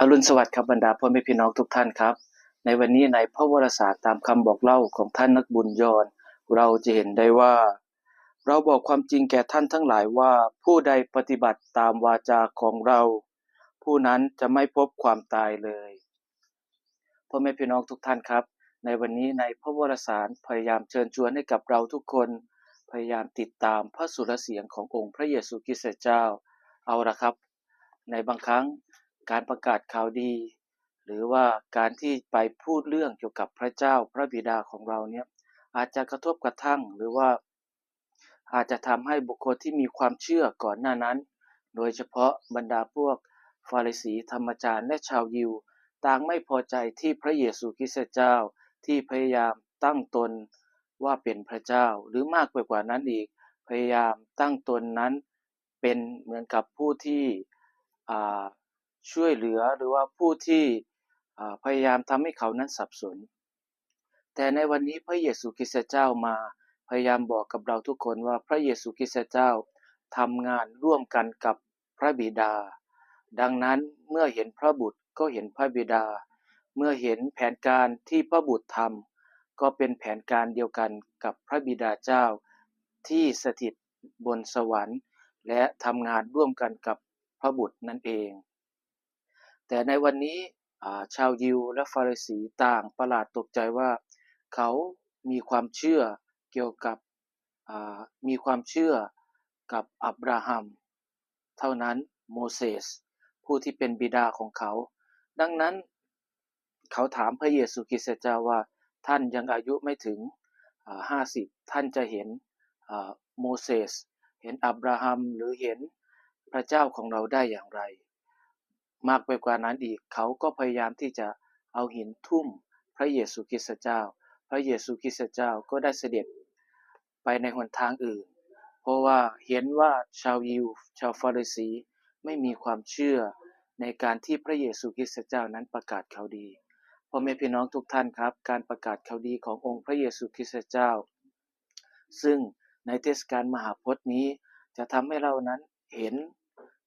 อรุณสวัสดิ์ครับบรรดาพ่อแม่พี่น้องทุกท่านครับในวันนี้ในพระวรศาสตร์ตามคำบอกเล่าของท่านนักบุญยอนเราจะเห็นได้ว่าเราบอกความจริงแก่ท่านทั้งหลายว่าผู้ใดปฏิบัติตามวาจาของเราผู้นั้นจะไม่พบความตายเลยพ่อแม่พี่น้องทุกท่านครับในวันนี้ในพระวรสารพยายามเชิญชวนให้กับเราทุกคนพยายามติดตามพระสุรเสียงขององค์พระเยซูคริสต์เจ้าเอาละครับในบางครั้งการประกาศข่าวดีหรือว่าการที่ไปพูดเรื่องเกี่ยวกับพระเจ้าพระบิดาของเราเนี่ยอาจจะกระทบกระทั่งหรือว่าอาจจะทำให้บุคคลที่มีความเชื่อก่อนหน้านั้นโดยเฉพาะบรรดาพวกฟาริสีธรรมจารย์และชาวยิวต่างไม่พอใจที่พระเยซูคริสต์เจ้าที่พยายามตั้งตนว่าเป็นพระเจ้าหรือมากไปกว่านั้นอีกพยายามตั้งตนนั้นเป็นเหมือนกับผู้ที่ช่วยเหลือหรือว่าผู้ที่พยายามทำให้เขานั้นสับสนแต่ในวันนี้พระเยซูคริสต์เจ้ามาพยายามบอกกับเราทุกคนว่าพระเยซูคริสต์เจ้าทำงานร่วมกันกับพระบิดาดังนั้นเมื่อเห็นพระบุตรก็เห็นพระบิดาเมื่อเห็นแผนการที่พระบุตรทำก็เป็นแผนการเดียวกันกับพระบิดาเจ้าที่สถิตบนสวรรค์และทำงานร่วมกันกับพระบุตรนั่นเองแต่ในวันนี้ชาวยิวและฟาริสีต่างประหลาดตกใจว่าเขามีความเชื่อเกี่ยวกับมีความเชื่อกับอับราฮัมเท่านั้นโมเสสผู้ที่เป็นบิดาของเขาดังนั้นเขาถามพระเยซูคริสต์เจ้าว่าท่านยังอายุไม่ถึง50ท่านจะเห็นโมเสสเห็นอับราฮัมหรือเห็นพระเจ้าของเราได้อย่างไรมากไปกว่านั้นอีกเขาก็พยายามที่จะเอาหินทุ่มพระเยซูคริสต์เจ้าพระเยซูคริสต์เจ้าก็ได้เสด็จไปในหนทางอื่นเพราะว่าเห็นว่าชาวยิวชาวฟาริสีไม่มีความเชื่อในการที่พระเยซูคริสต์เจ้านั้นประกาศข่าวดีพ่อแม่พี่น้องทุกท่านครับการประกาศข่าวดีขององค์พระเยซูคริสต์เจ้าซึ่งในเทศกาลมหาพจน์นี้จะทำให้เรานั้นเห็น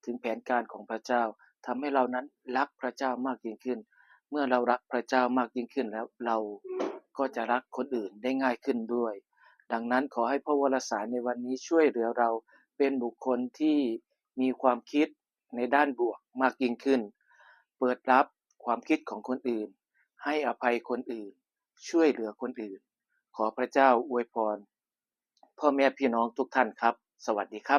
ถึงแผนการของพระเจ้าทำให้เรานั้นรักพระเจ้ามากยิ่งขึ้นเมื่อเรารักพระเจ้ามากยิ่งขึ้นแล้วเราก็จะรักคนอื่นได้ง่ายขึ้นด้วยดังนั้นขอให้พระวรสารในวันนี้ช่วยเหลือเราเป็นบุคคลที่มีความคิดในด้านบวกมากยิ่งขึ้นเปิดรับความคิดของคนอื่นให้อภัยคนอื่นช่วยเหลือคนอื่นขอพระเจ้าอวยพรพ่อแม่พี่น้องทุกท่านครับสวัสดีครับ